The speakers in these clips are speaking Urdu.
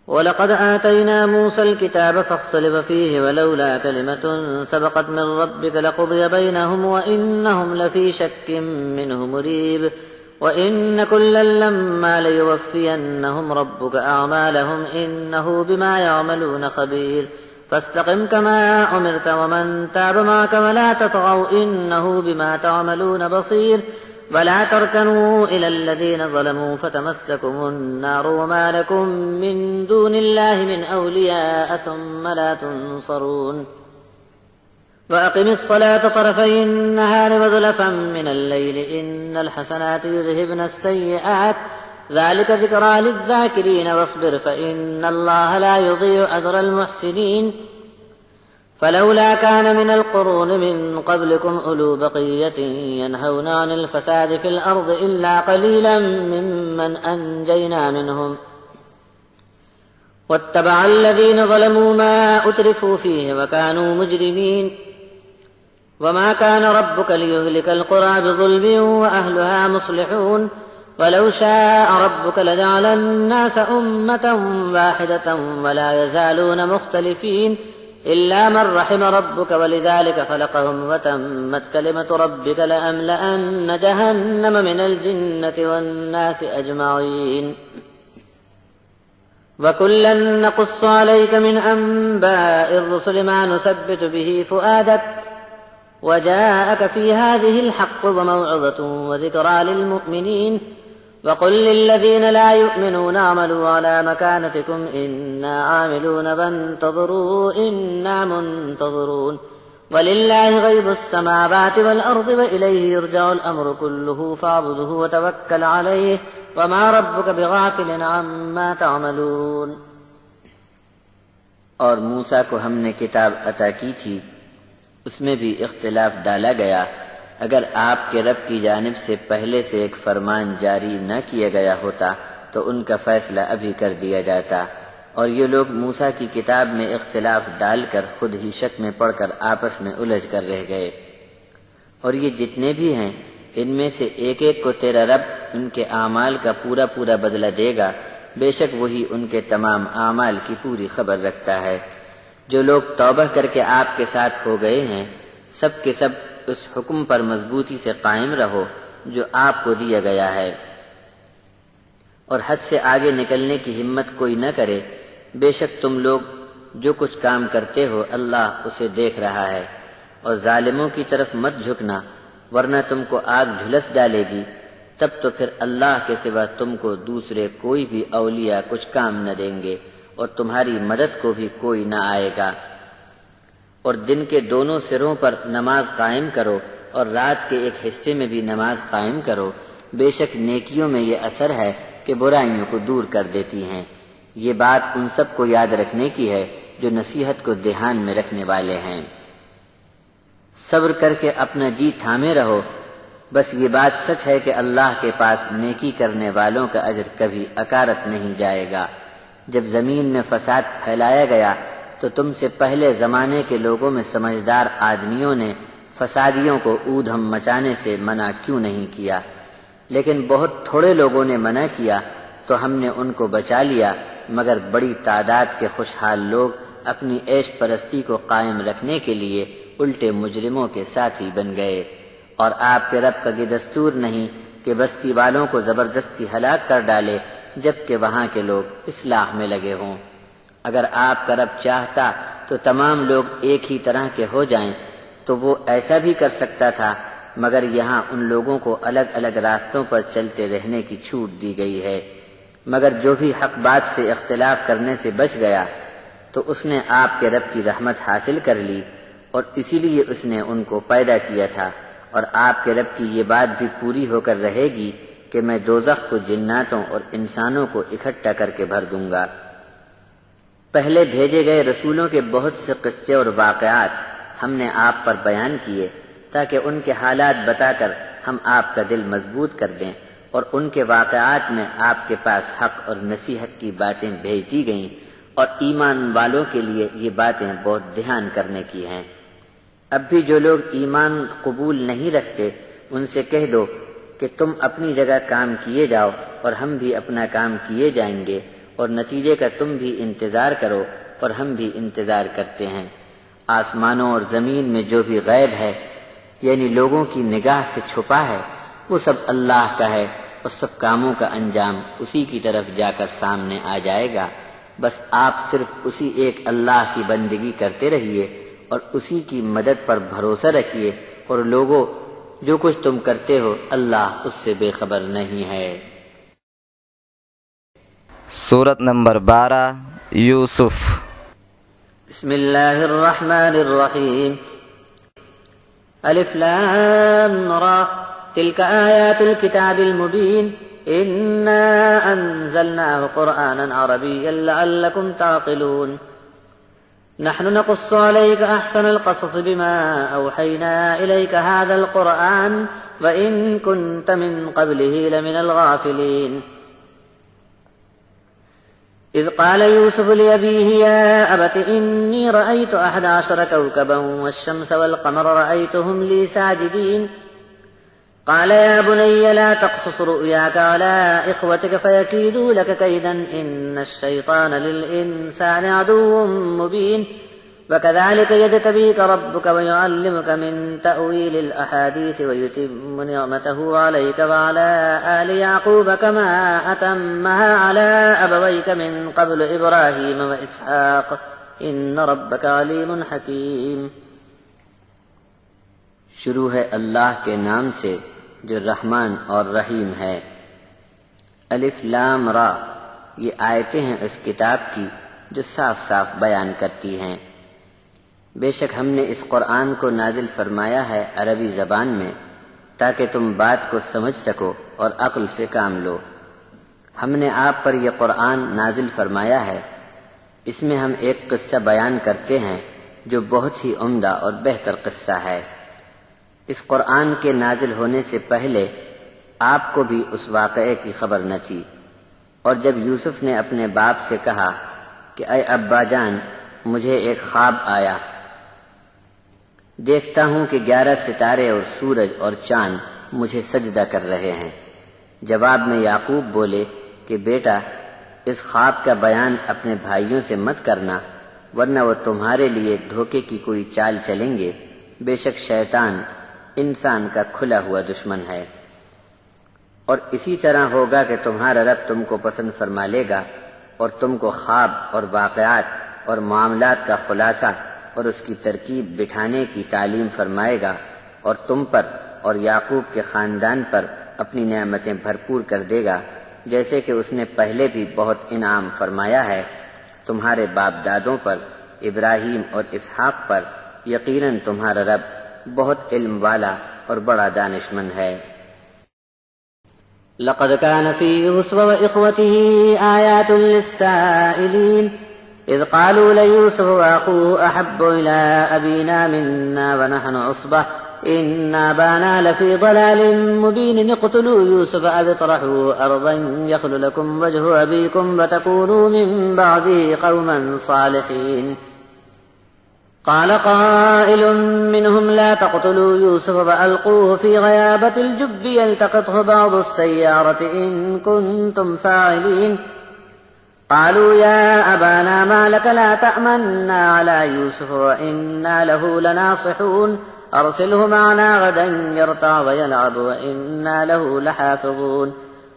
وَلَقَدْ آتَيْنَا مُوسَى الْكِتَابَ فَاخْتَلَفَ فِيهِ وَلَوْلَا كَلِمَةٌ سَبَقَتْ مِنْ رَبِّكَ لَقُضِيَ بَيْنَهُمْ وَإِنَّهُمْ لَفِي شَكٍّ مِّنْهُ مُرِيبٍ وَإِنَّ كُلًّا لَّمَّا لَيُوَفِّيَنَّهُمْ رَبُّكَ أَعْمَالَهُمْ إِنَّهُ بِمَا يَعْمَلُونَ خَبِيرٌ فاستقم كما أمرت ومن تاب معك ولا تطغوا إنه بما تعملون بصير ولا تركنوا إلى الذين ظلموا فتمسكم النار وما لكم من دون الله من أولياء ثم لا تنصرون وأقم الصلاة طرفي النهار وزلفا من الليل إن الحسنات يذهبن السيئات ذلك ذكرى للذاكرين واصبر فإن الله لا يضيع أجر المحسنين فلولا كان من القرون من قبلكم أولو بقية ينهون عن الفساد في الأرض إلا قليلا ممن أنجينا منهم واتبع الذين ظلموا ما أترفوا فيه وكانوا مجرمين وما كان ربك ليهلك القرى بظلم وأهلها مصلحون ولو شاء ربك لجعل الناس أمة واحدة ولا يزالون مختلفين إلا من رحم ربك ولذلك خلقهم وتمت كلمة ربك لأملأن جهنم من الجنة والناس أجمعين وكلا نقص عليك من أنباء الرسل ما نثبت به فؤادك وجاءك في هذه الحق وموعظة وذكرى للمؤمنين وقل للذين لا يؤمنون اعملوا على مكانتكم إنا عاملون وانتظروا إنا منتظرون ولله غيب السماوات والأرض وإليه يرجع الأمر كله فاعبده وتوكل عليه وما ربك بغافل عما تعملون۔ اور موسیٰ کو ہم نے کتاب عطا کی تھی، اس میں بھی اختلاف ڈالا گیا۔ اگر آپ کے رب کی جانب سے پہلے سے ایک فرمان جاری نہ کیا گیا ہوتا تو ان کا فیصلہ ابھی کر دیا جاتا، اور یہ لوگ موسیٰ کی کتاب میں اختلاف ڈال کر خود ہی شک میں پڑ کر آپس میں الجھ کر رہ گئے۔ اور یہ جتنے بھی ہیں ان میں سے ایک ایک کو تیرا رب ان کے اعمال کا پورا پورا بدلہ دے گا، بے شک وہی ان کے تمام اعمال کی پوری خبر رکھتا ہے۔ جو لوگ توبہ کر کے آپ کے ساتھ ہو گئے ہیں، سب کے سب اس حکم پر مضبوطی سے قائم رہو جو آپ کو دیا گیا ہے، اور حد سے آگے نکلنے کی ہمت کوئی نہ کرے، بے شک تم لوگ جو کچھ کام کرتے ہو اللہ اسے دیکھ رہا ہے۔ اور ظالموں کی طرف مت جھکنا ورنہ تم کو آگ جھلس ڈالے گی، تب تو پھر اللہ کے سوا تم کو دوسرے کوئی بھی اولیاء کچھ کام نہ دیں گے اور تمہاری مدد کو بھی کوئی نہ آئے گا۔ اور دن کے دونوں سروں پر نماز قائم کرو اور رات کے ایک حصے میں بھی نماز قائم کرو، بے شک نیکیوں میں یہ اثر ہے کہ برائیوں کو دور کر دیتی ہیں۔ یہ بات ان سب کو یاد رکھنے کی ہے جو نصیحت کو دھیان میں رکھنے والے ہیں۔ صبر کر کے اپنا جی تھامے رہو، بس یہ بات سچ ہے کہ اللہ کے پاس نیکی کرنے والوں کا اجر کبھی اکارت نہیں جائے گا۔ جب زمین میں فساد پھیلایا گیا تو تم سے پہلے زمانے کے لوگوں میں سمجھدار آدمیوں نے فسادیوں کو اودھم مچانے سے منع کیوں نہیں کیا، لیکن بہت تھوڑے لوگوں نے منع کیا تو ہم نے ان کو بچا لیا، مگر بڑی تعداد کے خوشحال لوگ اپنی عیش پرستی کو قائم رکھنے کے لیے الٹے مجرموں کے ساتھی بن گئے۔ اور آپ کے رب کا یہ دستور نہیں کہ بستی والوں کو زبردستی ہلاک کر ڈالے جبکہ وہاں کے لوگ اصلاح میں لگے ہوں۔ اگر آپ کا رب چاہتا تو تمام لوگ ایک ہی طرح کے ہو جائیں تو وہ ایسا بھی کر سکتا تھا، مگر یہاں ان لوگوں کو الگ الگ راستوں پر چلتے رہنے کی چھوٹ دی گئی ہے۔ مگر جو بھی حق بات سے اختلاف کرنے سے بچ گیا تو اس نے آپ کے رب کی رحمت حاصل کر لی، اور اسی لیے اس نے ان کو پیدا کیا تھا۔ اور آپ کے رب کی یہ بات بھی پوری ہو کر رہے گی کہ میں دوزخ کو جناتوں اور انسانوں کو اکٹھا کر کے بھر دوں گا۔ پہلے بھیجے گئے رسولوں کے بہت سے قصے اور واقعات ہم نے آپ پر بیان کیے تاکہ ان کے حالات بتا کر ہم آپ کا دل مضبوط کر دیں، اور ان کے واقعات میں آپ کے پاس حق اور نصیحت کی باتیں بھیج دی گئیں، اور ایمان والوں کے لیے یہ باتیں بہت دھیان کرنے کی ہیں۔ اب بھی جو لوگ ایمان قبول نہیں رکھتے ان سے کہہ دو کہ تم اپنی جگہ کام کیے جاؤ اور ہم بھی اپنا کام کیے جائیں گے، اور نتیجے کا تم بھی انتظار کرو اور ہم بھی انتظار کرتے ہیں۔ آسمانوں اور زمین میں جو بھی غیب ہے یعنی لوگوں کی نگاہ سے چھپا ہے وہ سب اللہ کا ہے، اور سب کاموں کا انجام اسی کی طرف جا کر سامنے آ جائے گا۔ بس آپ صرف اسی ایک اللہ کی بندگی کرتے رہیے اور اسی کی مدد پر بھروسہ رکھیے، اور لوگوں جو کچھ تم کرتے ہو اللہ اس سے بے خبر نہیں ہے۔ سورت نمبر 12 یوسف۔ بسم اللہ الرحمن الرحیم الف لام را تلك آیات الكتاب المبین انا انزلناه قرآنا عربیا لعلکم تعقلون نحن نقص عليك أحسن القصص بما أوحينا إليك هذا القرآن وإن كنت من قبله لمن الغافلين إذ قال يوسف لأبيه يا أبت إني رأيت 11 كوكبا والشمس والقمر رأيتهم لي ساجدين قال يا بني لا تقصص رؤياك على إخوتك فيكيدوا لك كيدا إن الشيطان للإنسان عدو مبين وكذلك يجتبيك ربك ويعلمك من تأويل الأحاديث ويتم نعمته عليك وعلى آل يعقوب كما أتمها على أبويك من قبل إبراهيم وإسحاق إن ربك عليم حكيم۔ شروع ہے اللہ کے نام سے جو رحمان اور رحیم ہے۔ الف لام را، یہ آیتیں ہیں اس کتاب کی جو صاف صاف بیان کرتی ہیں۔ بے شک ہم نے اس قرآن کو نازل فرمایا ہے عربی زبان میں تاکہ تم بات کو سمجھ سکو اور عقل سے کام لو۔ ہم نے آپ پر یہ قرآن نازل فرمایا ہے، اس میں ہم ایک قصہ بیان کرتے ہیں جو بہت ہی عمدہ اور بہتر قصہ ہے۔ اس قرآن کے نازل ہونے سے پہلے آپ کو بھی اس واقعے کی خبر نہ تھی، اور جب یوسف نے اپنے باپ سے کہا کہ اے ابا جان مجھے ایک خواب آیا، دیکھتا ہوں کہ 11 ستارے اور سورج اور چاند مجھے سجدہ کر رہے ہیں، جواب میں یعقوب بولے کہ بیٹا اس خواب کا بیان اپنے بھائیوں سے مت کرنا ورنہ وہ تمہارے لیے دھوکے کی کوئی چال چلیں گے، بے شک شیطان انسان کا کھلا ہوا دشمن ہے، اور اسی طرح ہوگا کہ تمہارا رب تم کو پسند فرما لے گا اور تم کو خواب اور واقعات اور معاملات کا خلاصہ اور اس کی ترکیب بٹھانے کی تعلیم فرمائے گا، اور تم پر اور یعقوب کے خاندان پر اپنی نعمتیں بھرپور کر دے گا جیسے کہ اس نے پہلے بھی بہت انعام فرمایا ہے تمہارے باپ دادوں پر، ابراہیم اور اسحاق پر۔ یقیناً تمہارا رب بہت علم والا اور بڑا دانشمند ہے۔ لقد كان في يوسف وإخوته آيات للسائلين إذ قالوا ليوسف وأخوه أحب إلى أبينا منا ونحن عصبة إن أبانا لفي ضلال مبين اقتلوا يوسف أو اطرحوه أرضا يخل لكم وجه أبيكم وتكونوا من بعده قوما صالحين قال قائل منهم لا تقتلوا يوسف وألقوه في غيابة الجب يلتقطه بعض السيارة إن كنتم فاعلين قالوا يا أبانا ما لك لا تأمنا على يوسف وإنا له لناصحون أرسله معنا غدا يرتع ويلعب وإنا له لحافظون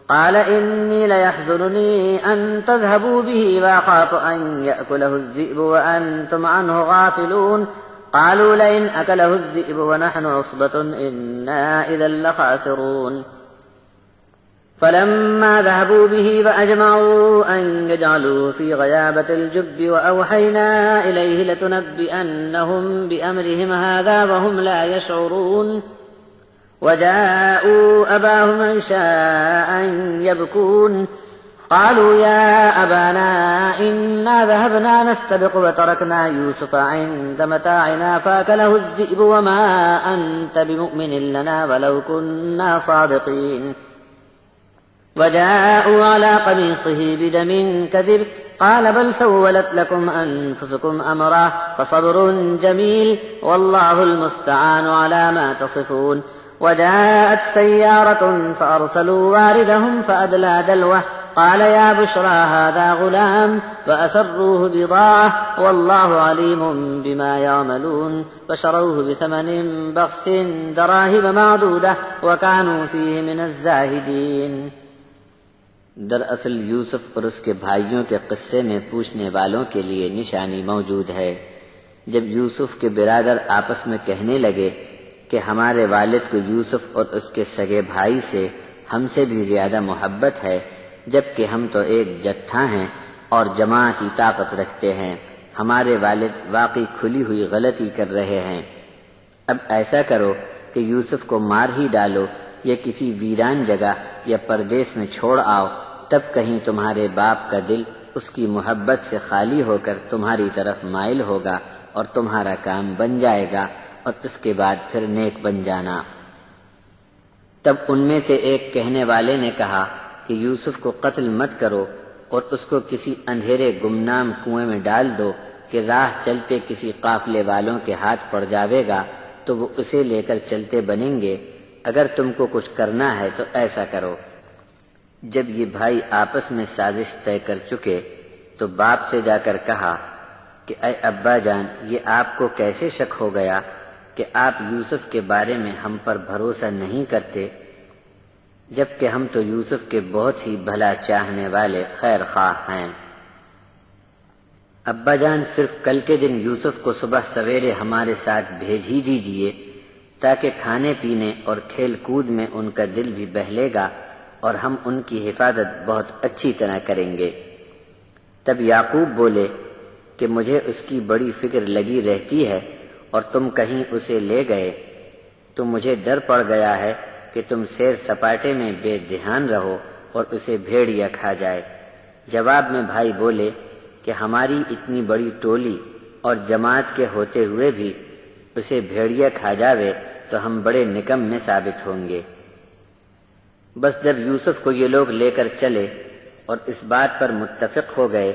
قال إني ليحزنني أن تذهبوا به وأخاف أن يأكله الذئب وأنتم عنه غافلون قالوا لئن أكله الذئب ونحن عصبة إنا إذا لخاسرون فلما ذهبوا به فأجمعوا أن يجعلوه في غيابة الجب وأوحينا إليه لتنبئنهم بأمرهم هذا وهم لا يشعرون وجاءوا أباهم عشاء يبكون قالوا يا أبانا إنا ذهبنا نستبق وتركنا يوسف عند متاعنا فأكله الذئب وما أنت بمؤمن لنا ولو كنا صادقين وجاءوا على قميصه بدم كذب قال بل سولت لكم أنفسكم أمرا فصبر جميل والله المستعان على ما تصفون وجاءت سيارة فأرسلوا واردهم فأدلى دلوه قال يا بشرى هذا غلام وأسروه بضاعة والله عليم بما يعملون فشروه بثمن بخس دراهم معدودة وكانوا فيه من الزاهدين۔ دراصل یوسف اور اس کے بھائیوں کے قصے میں پوچھنے والوں کے لیے نشانی موجود ہے۔ جب یوسف کے برادر آپس میں کہنے لگے کہ ہمارے والد کو یوسف اور اس کے سگے بھائی سے ہم سے بھی زیادہ محبت ہے، جبکہ ہم تو ایک جتھا ہیں اور جماعتی طاقت رکھتے ہیں، ہمارے والد واقعی کھلی ہوئی غلطی کر رہے ہیں۔ اب ایسا کرو کہ یوسف کو مار ہی ڈالو یا کسی ویران جگہ یا پردیس میں چھوڑ آؤ، تب کہیں تمہارے باپ کا دل اس کی محبت سے خالی ہو کر تمہاری طرف مائل ہوگا اور تمہارا کام بن جائے گا اور اس کے بعد پھر نیک بن جانا۔ تب ان میں سے ایک کہنے والے نے کہا کہ یوسف کو قتل مت کرو اور اس کو کسی اندھیرے گمنام کنویں میں ڈال دو کہ راہ چلتے کسی قافلے والوں کے ہاتھ پڑ جاوے گا تو وہ اسے لے کر چلتے بنیں گے۔ اگر تم کو کچھ کرنا ہے تو ایسا کرو۔ جب یہ بھائی آپس میں سازش طے کر چکے تو باپ سے جا کر کہا کہ اے ابا جان، یہ آپ کو کیسے شک ہو گیا کہ آپ یوسف کے بارے میں ہم پر بھروسہ نہیں کرتے، جبکہ ہم تو یوسف کے بہت ہی بھلا چاہنے والے خیر خواہ ہیں۔ ابا جان، صرف کل کے دن یوسف کو صبح سویرے ہمارے ساتھ بھیج ہی دیجئے تاکہ کھانے پینے اور کھیل کود میں ان کا دل بھی بہلے گا اور ہم ان کی حفاظت بہت اچھی طرح کریں گے۔ تب یعقوب بولے کہ مجھے اس کی بڑی فکر لگی رہتی ہے اور تم کہیں اسے لے گئے تو مجھے ڈر پڑ گیا ہے کہ تم سیر سپاٹے میں بے دھیان رہو اور اسے بھیڑیا کھا جائے۔ جواب میں بھائی بولے کہ ہماری اتنی بڑی ٹولی اور جماعت کے ہوتے ہوئے بھی اسے بھیڑیا کھا جاوے تو ہم بڑے نکم میں ثابت ہوں گے۔ بس جب یوسف کو یہ لوگ لے کر چلے اور اس بات پر متفق ہو گئے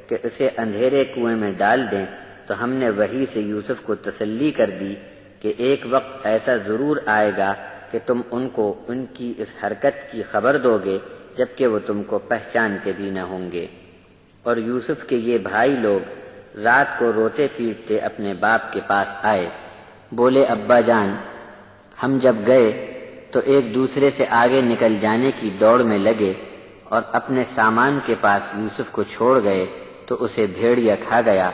کہ اسے اندھیرے کنویں میں ڈال دیں تو ہم نے وحی سے یوسف کو تسلی کر دی کہ ایک وقت ایسا ضرور آئے گا کہ تم ان کو ان کی اس حرکت کی خبر دو گے جبکہ وہ تم کو پہچانتے بھی نہ ہوں گے۔ اور یوسف کے یہ بھائی لوگ رات کو روتے پیٹتے اپنے باپ کے پاس آئے، بولے ابا جان، ہم جب گئے تو ایک دوسرے سے آگے نکل جانے کی دوڑ میں لگے اور اپنے سامان کے پاس یوسف کو چھوڑ گئے تو اسے بھیڑیا کھا گیا،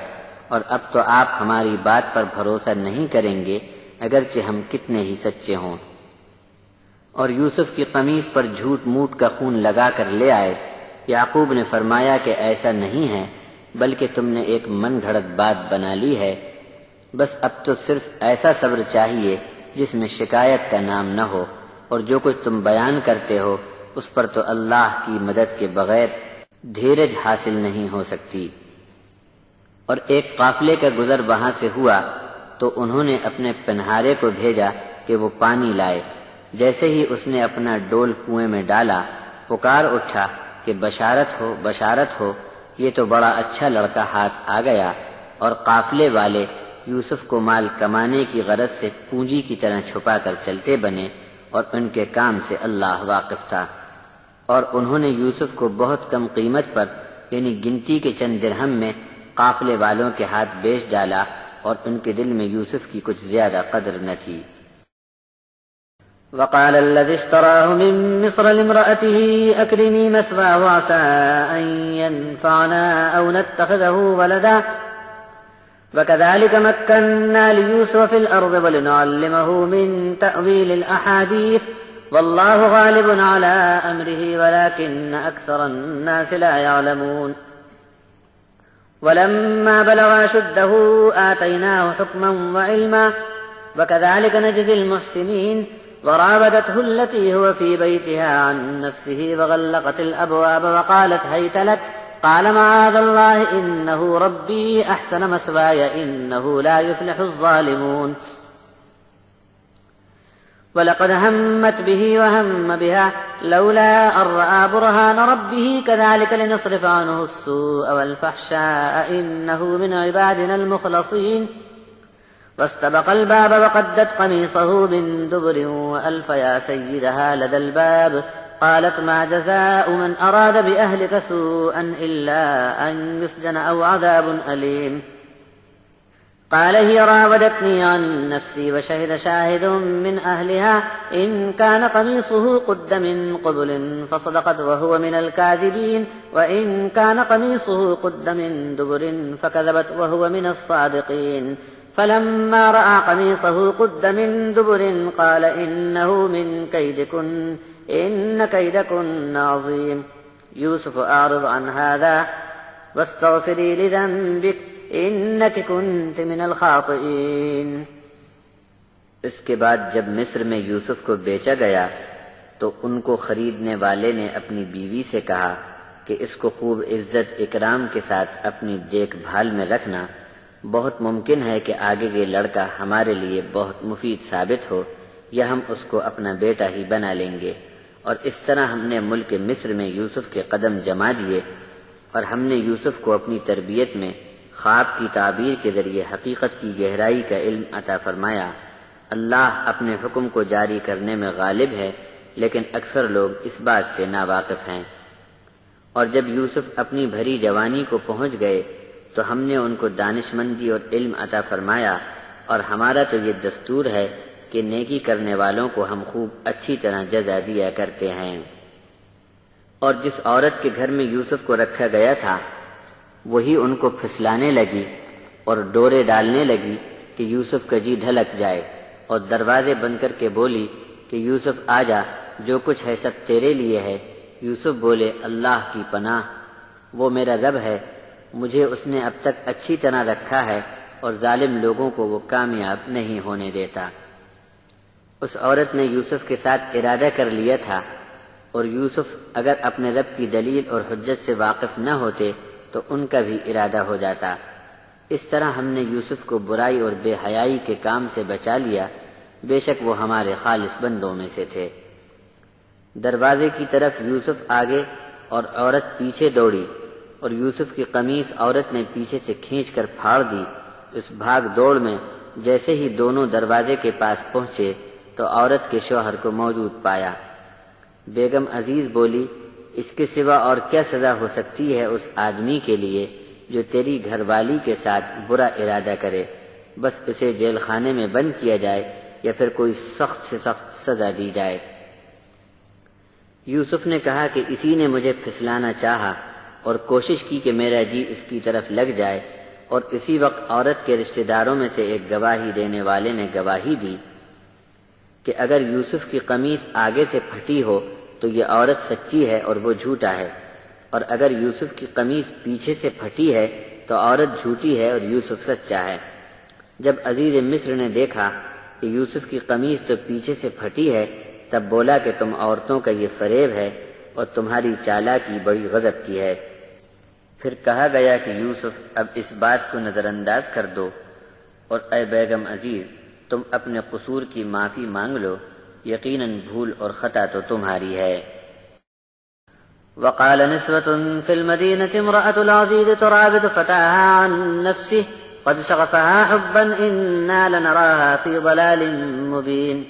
اور اب تو آپ ہماری بات پر بھروسہ نہیں کریں گے اگرچہ ہم کتنے ہی سچے ہوں۔ اور یوسف کی قمیص پر جھوٹ موٹ کا خون لگا کر لے آئے۔ یعقوب نے فرمایا کہ ایسا نہیں ہے بلکہ تم نے ایک من گھڑت بات بنا لی ہے، بس اب تو صرف ایسا صبر چاہیے جس میں شکایت کا نام نہ ہو، اور جو کچھ تم بیان کرتے ہو اس پر تو اللہ کی مدد کے بغیر دھیرج حاصل نہیں ہو سکتی۔ اور ایک قافلے کا گزر وہاں سے ہوا تو انہوں نے اپنے پنہارے کو بھیجا کہ وہ پانی لائے۔ جیسے ہی اس نے اپنا ڈول کنویں میں ڈالا، پکار اٹھا کہ بشارت ہو بشارت ہو، یہ تو بڑا اچھا لڑکا ہاتھ آ گیا۔ اور قافلے والے یوسف کو مال کمانے کی غرض سے پونجی کی طرح چھپا کر چلتے بنے، اور ان کے کام سے اللہ واقف تھا۔ اور انہوں نے یوسف کو بہت کم قیمت پر، یعنی گنتی کے چند درہم میں، قافلے والوں کے ہاتھ بیچ ڈالا، اور ان کے دل میں یوسف کی کچھ زیادہ قدر نہ تھی۔ وقال الذي اشتراه من مصر لامرأته أكرمي مثواه عسى أن ينفعنا أو نتخذه ولدا وكذلك مكنا ليوسف في الأرض ولنعلمه من تأويل الأحاديث والله غالب على أمره ولكن أكثر الناس لا يعلمون ولما بلغ أشده آتيناه حكما وعلما وكذلك نجزي المحسنين وراودته التي هو في بيتها عن نفسه وغلقت الأبواب وقالت هيت لك قال معاذ الله إنه ربي أحسن مثواي إنه لا يفلح الظالمون ولقد همت به وهم بها لولا أن رأى برهان ربه كذلك لنصرف عنه السوء والفحشاء إنه من عبادنا المخلصين واستبق الباب وقدت قميصه من دبر وألف يا سيدها لدى الباب قالت ما جزاء من أراد بأهلك سوءا إلا أن يسجن أو عذاب أليم قال هي راودتني عن نفسي وشهد شاهد من أهلها إن كان قميصه قد من قبل فصدقت وهو من الكاذبين وإن كان قميصه قد من دبر فكذبت وهو من الصادقين فلما رأى قميصه قد من دبر قال إنه من كيدكن إن كيدكن عظيم يوسف أعرض عن هذا واستغفري لذنبك إنك كنت من الخاطئين۔ اس کے بعد جب مصر میں یوسف کو بیچا گیا تو ان کو خریدنے والے نے اپنی بیوی سے کہا کہ اس کو خوب عزت اکرام کے ساتھ اپنی دیکھ بھال میں رکھنا، بہت ممکن ہے کہ آگے یہ لڑکا ہمارے لیے بہت مفید ثابت ہو یا ہم اس کو اپنا بیٹا ہی بنا لیں گے۔ اور اس طرح ہم نے ملک مصر میں یوسف کے قدم جما دیے اور ہم نے یوسف کو اپنی تربیت میں خواب کی تعبیر کے ذریعے حقیقت کی گہرائی کا علم عطا فرمایا۔ اللہ اپنے حکم کو جاری کرنے میں غالب ہے، لیکن اکثر لوگ اس بات سے ناواقف ہیں۔ اور جب یوسف اپنی بھری جوانی کو پہنچ گئے تو ہم نے ان کو دانشمندی اور علم عطا فرمایا، اور ہمارا تو یہ دستور ہے کہ نیکی کرنے والوں کو ہم خوب اچھی طرح جزا دیا کرتے ہیں۔ اور جس عورت کے گھر میں یوسف کو رکھا گیا تھا وہی ان کو پھسلانے لگی اور ڈورے ڈالنے لگی کہ یوسف کا جی ڈھلک جائے، اور دروازے بند کر کے بولی کہ یوسف آ جا، جو کچھ ہے سب تیرے لیے ہے۔ یوسف بولے اللہ کی پناہ، وہ میرا رب ہے، مجھے اس نے اب تک اچھی طرح رکھا ہے اور ظالم لوگوں کو وہ کامیاب نہیں ہونے دیتا۔ اس عورت نے یوسف کے ساتھ ارادہ کر لیا تھا، اور یوسف اگر اپنے رب کی دلیل اور حجت سے واقف نہ ہوتے تو ان کا بھی ارادہ ہو جاتا۔ اس طرح ہم نے یوسف کو برائی اور بے حیائی کے کام سے بچا لیا، بے شک وہ ہمارے خالص بندوں میں سے تھے۔ دروازے کی طرف یوسف آگے اور عورت پیچھے دوڑی، اور یوسف کی قمیص عورت نے پیچھے سے کھینچ کر پھاڑ دی۔ اس بھاگ دوڑ میں جیسے ہی دونوں دروازے کے پاس پہنچے تو عورت کے شوہر کو موجود پایا۔ بیگم عزیز بولی اس کے سوا اور کیا سزا ہو سکتی ہے اس آدمی کے لیے جو تیری گھر والی کے ساتھ برا ارادہ کرے، بس اسے جیل خانے میں بند کیا جائے یا پھر کوئی سخت سے سخت سزا دی جائے۔ یوسف نے کہا کہ اسی نے مجھے پھسلانا چاہا اور کوشش کی کہ میرا جی اس کی طرف لگ جائے، اور اسی وقت عورت کے رشتہ داروں میں سے ایک گواہی دینے والے نے گواہی دی کہ اگر یوسف کی قمیص آگے سے پھٹی ہو تو یہ عورت سچی ہے اور وہ جھوٹا ہے، اور اگر یوسف کی قمیص پیچھے سے پھٹی ہے تو عورت جھوٹی ہے اور یوسف سچا ہے۔ جب عزیز مصر نے دیکھا کہ یوسف کی قمیص تو پیچھے سے پھٹی ہے تب بولا کہ تم عورتوں کا یہ فریب ہے اور تمہاری چالاکی بڑی غضب کی ہے۔ پھر کہا گیا کہ یوسف اب اس بات کو نظر انداز کر دو، اور اے بیگم عزیز تم اپنے قصور کی معافی مانگ لو، یقیناً بھول اور خطا تو تمہاری ہے۔ وقال نسوة في المدينة امرأة العزيز تراود فتاها عن نفسه قد شغفها حبا إنا لنراها في ضلال مبين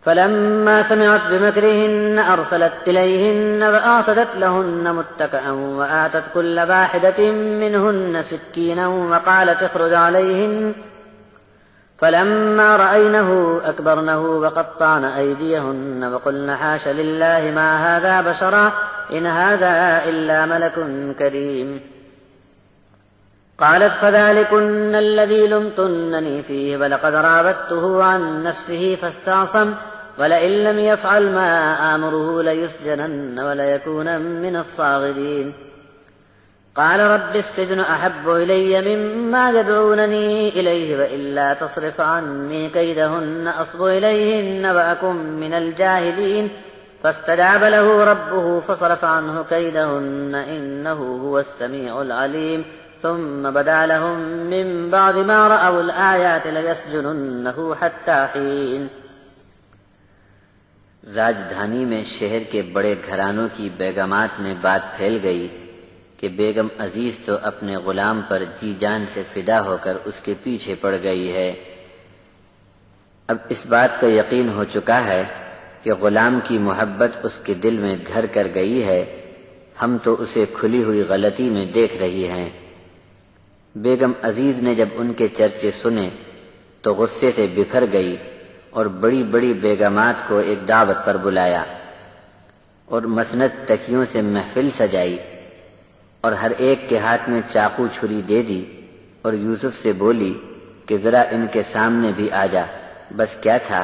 فلما سمعت بمكرهن أرسلت إليهن وأعتدت لهن متكئا وآتت كل واحدة منهن سكينا وقالت اخرج عليهن فلما رأينه أكبرنه وقطعن أيديهن وقلن حاش لله ما هذا بشرا إن هذا إلا ملك كريم قالت فذلكن الذي لمتنني فيه ولقد راودته عن نفسه فاستعصم ولئن لم يفعل ما آمره ليسجنن وليكون من الصاغرين قال رب السجن أحب إلي مما يدعونني إليه وإلا تصرف عني كيدهن أصب إليهن وأكن من الجاهلين فاستجاب له ربه فصرف عنه كيدهن إنه هو السميع العليم ثم بدا لهم من بعد ما رأوا الآيات ليسجننه حتى حين۔ راجدھانی میں شہر کے بڑے گھرانوں کی بیگمات میں بات پھیل گئی کہ بیگم عزیز تو اپنے غلام پر جی جان سے فدا ہو کر اس کے پیچھے پڑ گئی ہے۔ اب اس بات کا یقین ہو چکا ہے کہ غلام کی محبت اس کے دل میں گھر کر گئی ہے، ہم تو اسے کھلی ہوئی غلطی میں دیکھ رہی ہیں۔ بیگم عزیز نے جب ان کے چرچے سنے تو غصے سے بپھر گئی اور بڑی بڑی بیگمات کو ایک دعوت پر بلایا اور مسند تکیوں سے محفل سجائی اور ہر ایک کے ہاتھ میں چاقو چھری دے دی اور یوسف سے بولی کہ ذرا ان کے سامنے بھی آ جا۔ بس کیا تھا،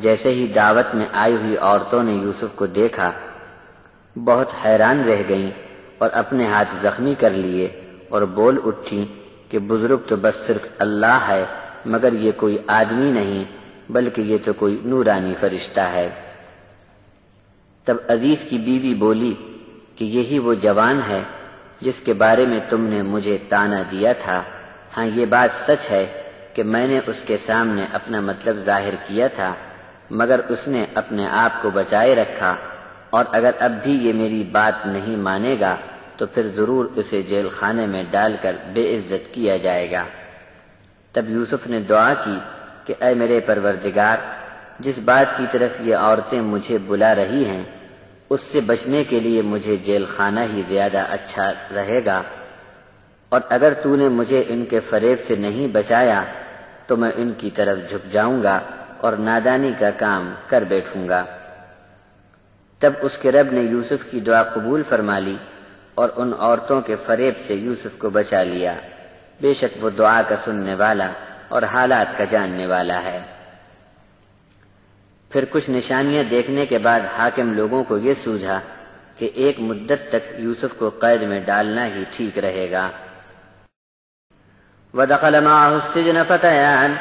جیسے ہی دعوت میں آئی ہوئی عورتوں نے یوسف کو دیکھا بہت حیران رہ گئیں اور اپنے ہاتھ زخمی کر لیے اور بول اٹھیں کہ بزرگ تو بس صرف اللہ ہے، مگر یہ کوئی آدمی نہیں بلکہ یہ تو کوئی نورانی فرشتہ ہے۔ تب عزیز کی بیوی بولی کہ یہی وہ جوان ہے جس کے بارے میں تم نے مجھے طعنہ دیا تھا۔ ہاں یہ بات سچ ہے کہ میں نے اس کے سامنے اپنا مطلب ظاہر کیا تھا، مگر اس نے اپنے آپ کو بچائے رکھا، اور اگر اب بھی یہ میری بات نہیں مانے گا تو پھر ضرور اسے جیل خانے میں ڈال کر بے عزت کیا جائے گا۔ تب یوسف نے دعا کی کہ اے میرے پروردگار، جس بات کی طرف یہ عورتیں مجھے بلا رہی ہیں اس سے بچنے کے لیے مجھے جیل خانہ ہی زیادہ اچھا رہے گا، اور اگر تو نے مجھے ان کے فریب سے نہیں بچایا تو میں ان کی طرف جھک جاؤں گا اور نادانی کا کام کر بیٹھوں گا۔ تب اس کے رب نے یوسف کی دعا قبول فرما لی اور ان عورتوں کے فریب سے یوسف کو بچا لیا۔ بے شک وہ دعا کا سننے والا اور حالات کا جاننے والا ہے۔ پھر کچھ نشانیاں دیکھنے کے بعد حاکم لوگوں کو یہ سوجھا کہ ایک مدت تک یوسف کو قید میں ڈالنا ہی ٹھیک رہے گا۔ وَدَخَلَ مَعَهُ السِّجْنَ فَتَيَانِ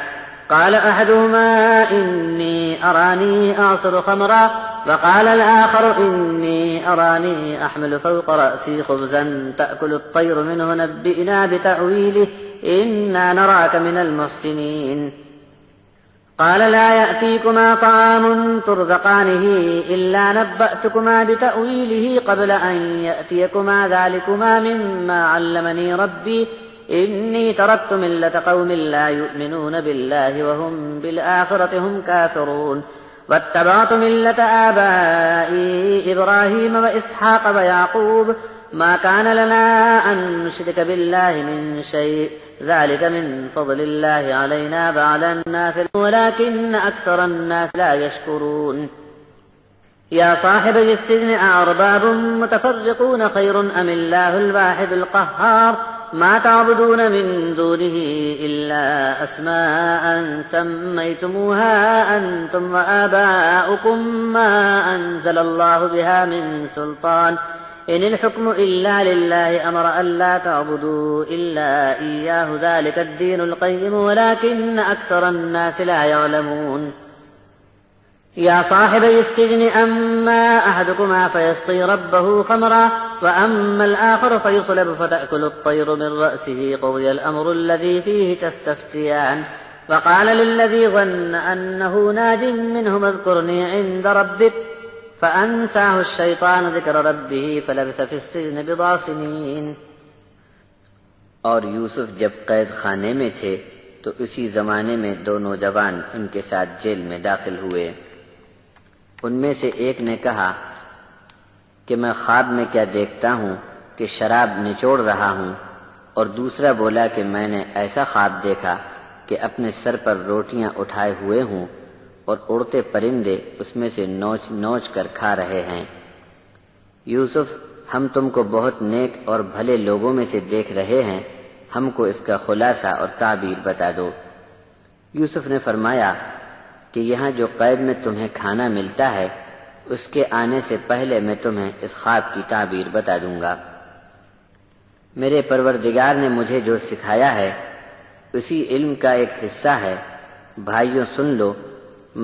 قال أحدهما إني أراني أعصر خمرا وقال الآخر إني أراني أحمل فوق رأسي خبزا تأكل الطير منه نبئنا بتأويله إنا نراك من المحسنين قال لا يأتيكما طعام ترزقانه إلا نبأتكما بتأويله قبل أن يأتيكما ذلكما مما علمني ربي إني تركت ملة قوم لا يؤمنون بالله وهم بالآخرة هم كافرون واتبعت ملة آبائي إبراهيم وإسحاق ويعقوب ما كان لنا أن نشرك بالله من شيء ذلك من فضل الله علينا وعلى الناس ولكن أكثر الناس لا يشكرون يا صاحبي السجن أأرباب متفرقون خير أم الله الواحد القهار ما تعبدون من دونه إلا أسماء سميتموها أنتم وآباؤكم ما أنزل الله بها من سلطان إن الحكم إلا لله أمر ألا تعبدوا إلا إياه ذلك الدين القيم ولكن أكثر الناس لا يعلمون يا صاحبي السجن أما أحدكما فيسقي ربه خمرا وأما الآخر فيصلب فتأكل الطير من رأسه قضي الأمر الذي فيه تستفتيان وقال للذي ظن أنه ناج منهما اذكرني عند ربك فأنساه الشيطان ذكر ربه فلبث في السجن بضع سنين اور یوسف جب قید خانے میں تھے تو اسی زمانے میں دو نوجوان ان کے ساتھ جیل میں داخل ہوئے۔ ان میں سے ایک نے کہا کہ میں خواب میں کیا دیکھتا ہوں کہ شراب نچوڑ رہا ہوں، اور دوسرا بولا کہ میں نے ایسا خواب دیکھا کہ اپنے سر پر روٹیاں اٹھائے ہوئے ہوں اور اڑتے پرندے اس میں سے نوچ نوچ کر کھا رہے ہیں۔ یوسف، ہم تم کو بہت نیک اور بھلے لوگوں میں سے دیکھ رہے ہیں، ہم کو اس کا خلاصہ اور تعبیر بتا دو۔ یوسف نے فرمایا کہ یہاں جو قید میں تمہیں کھانا ملتا ہے اس کے آنے سے پہلے میں تمہیں اس خواب کی تعبیر بتا دوں گا۔ میرے پروردگار نے مجھے جو سکھایا ہے اسی علم کا ایک حصہ ہے۔ بھائیوں سن لو،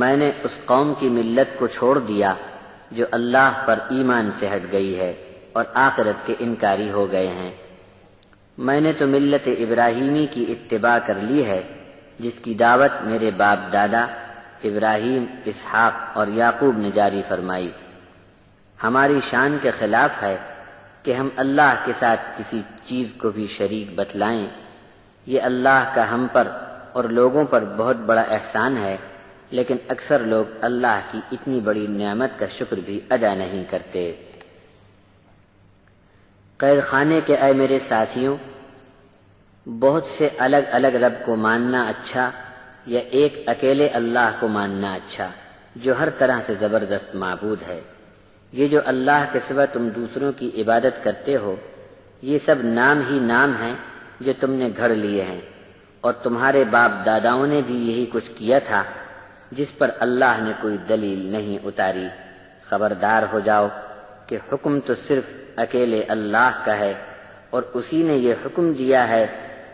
میں نے اس قوم کی ملت کو چھوڑ دیا جو اللہ پر ایمان سے ہٹ گئی ہے اور آخرت کے انکاری ہو گئے ہیں۔ میں نے تو ملت ابراہیمی کی اتباع کر لی ہے جس کی دعوت میرے باپ دادا ابراہیم، اسحاق اور یعقوب نے جاری فرمائی۔ ہماری شان کے خلاف ہے کہ ہم اللہ کے ساتھ کسی چیز کو بھی شریک بتلائیں۔ یہ اللہ کا ہم پر اور لوگوں پر بہت بڑا احسان ہے لیکن اکثر لوگ اللہ کی اتنی بڑی نعمت کا شکر بھی ادا نہیں کرتے۔ قید خانے کے اے میرے ساتھیوں، بہت سے الگ الگ رب کو ماننا اچھا یا ایک اکیلے اللہ کو ماننا اچھا جو ہر طرح سے زبردست معبود ہے؟ یہ جو اللہ کے سوا تم دوسروں کی عبادت کرتے ہو، یہ سب نام ہی نام ہیں جو تم نے گھڑ لیے ہیں، اور تمہارے باپ داداؤں نے بھی یہی کچھ کیا تھا جس پر اللہ نے کوئی دلیل نہیں اتاری۔ خبردار ہو جاؤ کہ حکم تو صرف اکیلے اللہ کا ہے، اور اسی نے یہ حکم دیا ہے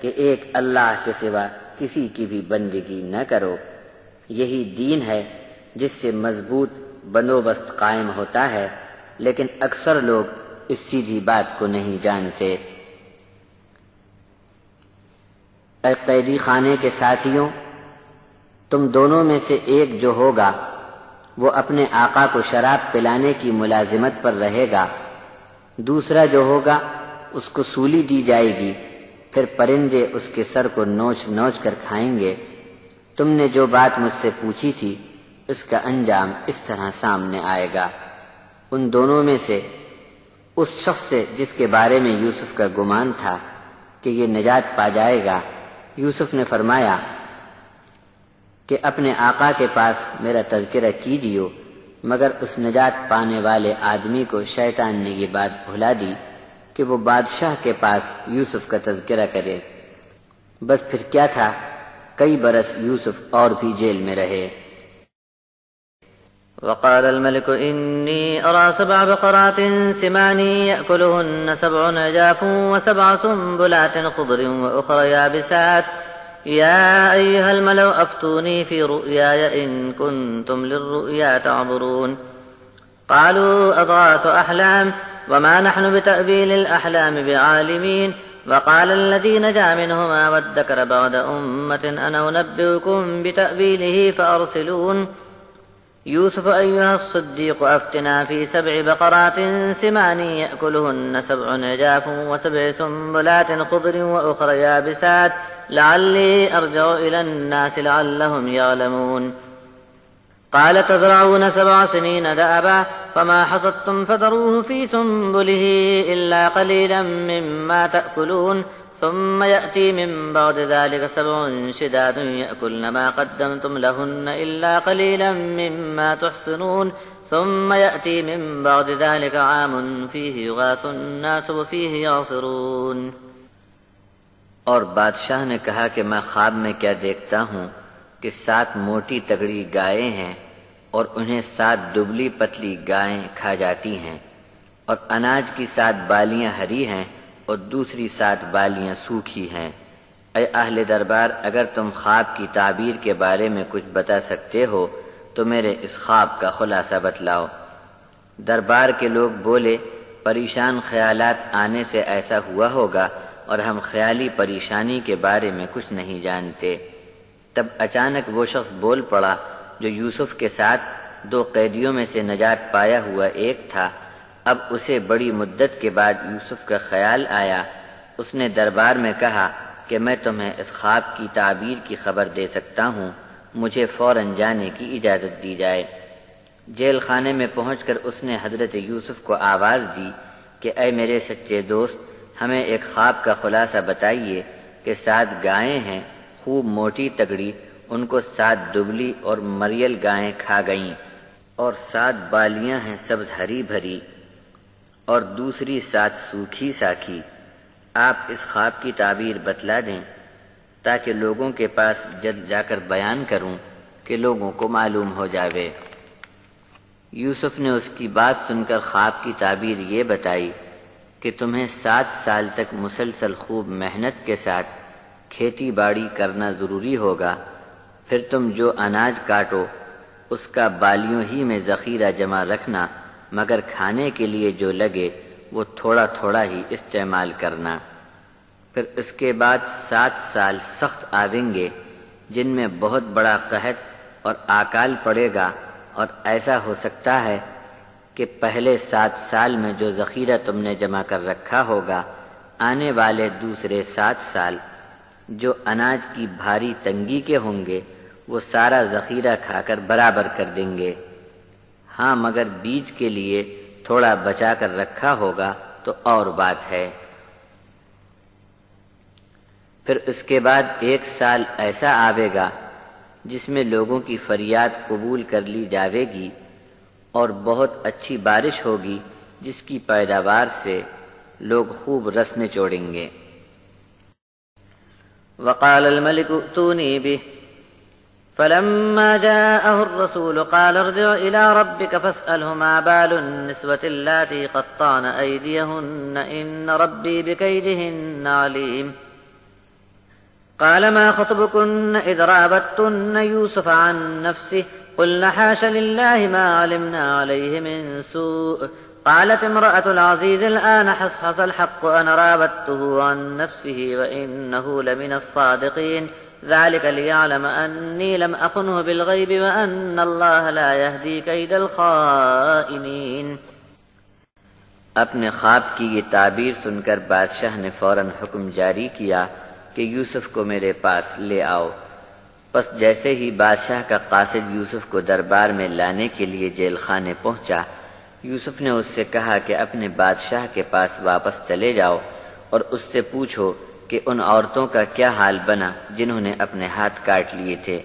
کہ ایک اللہ کے سوا کسی کی بھی بندگی نہ کرو۔ یہی دین ہے جس سے مضبوط بندوبست قائم ہوتا ہے، لیکن اکثر لوگ اس سیدھی بات کو نہیں جانتے۔ اے قیدی خانے کے ساتھیوں، تم دونوں میں سے ایک جو ہوگا وہ اپنے آقا کو شراب پلانے کی ملازمت پر رہے گا، دوسرا جو ہوگا اس کو سولی دی جائے گی، پھر پرندے اس کے سر کو نوچ نوچ کر کھائیں گے۔ تم نے جو بات مجھ سے پوچھی تھی اس کا انجام اس طرح سامنے آئے گا۔ ان دونوں میں سے اس شخص سے جس کے بارے میں یوسف کا گمان تھا کہ یہ نجات پا جائے گا، یوسف نے فرمایا کہ اپنے آقا کے پاس میرا تذکرہ کیجیو، مگر اس نجات پانے والے آدمی کو شیطان نے یہ بات بھلا دی کہ وہ بادشاہ کے پاس یوسف کا تذکرہ کرے۔ بس پھر کیا تھا، کئی برس یوسف اور بھی جیل میں رہے۔ وقال الملك إني أرى 7 بقرات سمان يأكلهن 7 عجاف و7 سنبلات خضر وأخر يابسات يا أيها الملأ أفتوني في رؤياي إن كنتم للرؤيا تعبرون قالوا أضغاث أحلام وما نحن بتأويل الأحلام بعالمين وقال الذي نجا منهما وادكر بعد أمة أنا أنبئكم بتأويله فأرسلون يوسف أيها الصديق أفتنا في 7 بقرات سمان يأكلهن 7 عجاف و7 سنبلات خضر وأخر يابسات لعلي أرجع إلى الناس لعلهم يعلمون قال تزرعون 7 سنين دأبا فما حصدتم فذروه في سنبله إلا قليلا مما تأكلون ثم يأتي من بعد ذلك 7 شداد يأكلن ما قدمتم لهن إلا قليلا مما تحصنون ثم يأتي من بعد ذلك عام فيه يغاث الناس وفيه يعصرون۔ اور بادشاہ نے کہا کہ میں خواب میں کیا دیکھتا ہوں کہ 7 موٹی تگڑی گائیں ہیں اور انہیں 7 دبلی پتلی گائیں کھا جاتی ہیں، اور اناج کی 7 بالیاں ہری ہیں اور دوسری 7 بالیاں سوکھی ہیں۔ اے اہل دربار، اگر تم خواب کی تعبیر کے بارے میں کچھ بتا سکتے ہو تو میرے اس خواب کا خلاصہ بتلاؤ۔ دربار کے لوگ بولے، پریشان خیالات آنے سے ایسا ہوا ہوگا اور ہم خیالی پریشانی کے بارے میں کچھ نہیں جانتے۔ تب اچانک وہ شخص بول پڑا جو یوسف کے ساتھ 2 قیدیوں میں سے نجات پایا ہوا ایک تھا۔ اب اسے بڑی مدت کے بعد یوسف کا خیال آیا۔ اس نے دربار میں کہا کہ میں تمہیں اس خواب کی تعبیر کی خبر دے سکتا ہوں، مجھے فوراً جانے کی اجازت دی جائے۔ جیل خانے میں پہنچ کر اس نے حضرت یوسف کو آواز دی کہ اے میرے سچے دوست، ہمیں ایک خواب کا خلاصہ بتائیے کہ 7 گائیں ہیں خوب موٹی تگڑی، ان کو 7 دبلی اور مریل گائیں کھا گئیں، اور 7 بالیاں ہیں سبز ہری بھری اور دوسری 7 سوکھی ساکھی۔ آپ اس خواب کی تعبیر بتلا دیں تاکہ لوگوں کے پاس جلد جا کر بیان کروں کہ لوگوں کو معلوم ہو جاوے۔ یوسف نے اس کی بات سن کر خواب کی تعبیر یہ بتائی کہ تمہیں 7 سال تک مسلسل خوب محنت کے ساتھ کھیتی باڑی کرنا ضروری ہوگا، پھر تم جو اناج کاٹو اس کا بالیوں ہی میں ذخیرہ جمع رکھنا، مگر کھانے کے لیے جو لگے وہ تھوڑا تھوڑا ہی استعمال کرنا۔ پھر اس کے بعد 7 سال سخت آئیں گے جن میں بہت بڑا قحط اور آکال پڑے گا، اور ایسا ہو سکتا ہے کہ پہلے 7 سال میں جو ذخیرہ تم نے جمع کر رکھا ہوگا، آنے والے دوسرے 7 سال جو اناج کی بھاری تنگی کے ہوں گے وہ سارا ذخیرہ کھا کر برابر کر دیں گے۔ ہاں مگر بیج کے لیے تھوڑا بچا کر رکھا ہوگا تو اور بات ہے۔ پھر اس کے بعد 1 سال ایسا آوے گا جس میں لوگوں کی فریاد قبول کر لی جاوے گی اور بہت اچھی بارش ہوگی جس کی پیداوار سے لوگ خوب رس نچوڑیں گے۔ وقال الملك ائتوني به فلما جاءه الرسول قال ارجع إلى ربك فاسأله ما بال النسوة اللاتي قطعن أيديهن إن ربي بكيدهن عليم قال ما خطبكن إذ راودتن يوسف عن نفسه قلن حاش لله ما علمنا عليه من سوء قالت امرأة العزيز الآن حصحص الحق أنا راودته عن نفسه وإنه لمن الصادقين ذلك ليعلم أني لم أخنه بالغيب وأن الله لا يهدي كيد الخائنين۔ اپنے خواب کی یہ تعبیر سن کر بادشاہ نے فوراً حکم جاری کیا کہ یوسف کو میرے پاس لے آؤ۔ پس جیسے ہی بادشاہ کا قاصد یوسف کو دربار میں لانے کے لیے جیل خانے پہنچا، یوسف نے اس سے کہا کہ اپنے بادشاہ کے پاس واپس چلے جاؤ اور اس سے پوچھو کہ ان عورتوں کا کیا حال بنا جنہوں نے اپنے ہاتھ کاٹ لیے تھے،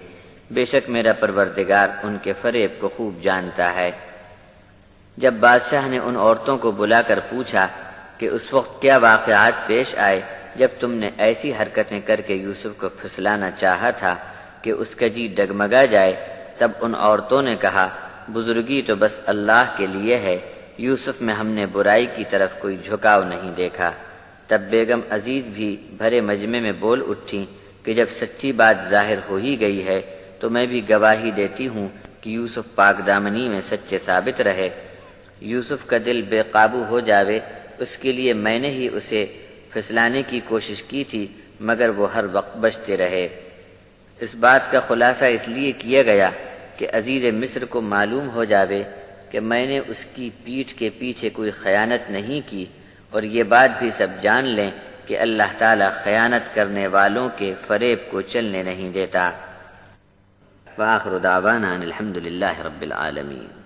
بے شک میرا پروردگار ان کے فریب کو خوب جانتا ہے۔ جب بادشاہ نے ان عورتوں کو بلا کر پوچھا کہ اس وقت کیا واقعات پیش آئے جب تم نے ایسی حرکتیں کر کے یوسف کو پھسلانا چاہا تھا کہ اس کا جی ڈگمگا جائے، تب ان عورتوں نے کہا بزرگی تو بس اللہ کے لیے ہے، یوسف میں ہم نے برائی کی طرف کوئی جھکاؤ نہیں دیکھا۔ تب بیگم عزیز بھی بھرے مجمع میں بول اٹھی کہ جب سچی بات ظاہر ہو ہی گئی ہے تو میں بھی گواہی دیتی ہوں کہ یوسف پاک دامنی میں سچے ثابت رہے۔ یوسف کا دل بے قابو ہو جاوے اس کے لیے میں نے ہی اسے پھسلانے کی کوشش کی تھی، مگر وہ ہر وقت بچتے رہے۔ اس بات کا خلاصہ اس لیے کیا گیا کہ عزیز مصر کو معلوم ہو جاوے کہ میں نے اس کی پیٹھ کے پیچھے کوئی خیانت نہیں کی، اور یہ بات بھی سب جان لیں کہ اللہ تعالی خیانت کرنے والوں کے فریب کو چلنے نہیں دیتا۔ وآخر دعوانا الحمد للہ رب العالمین۔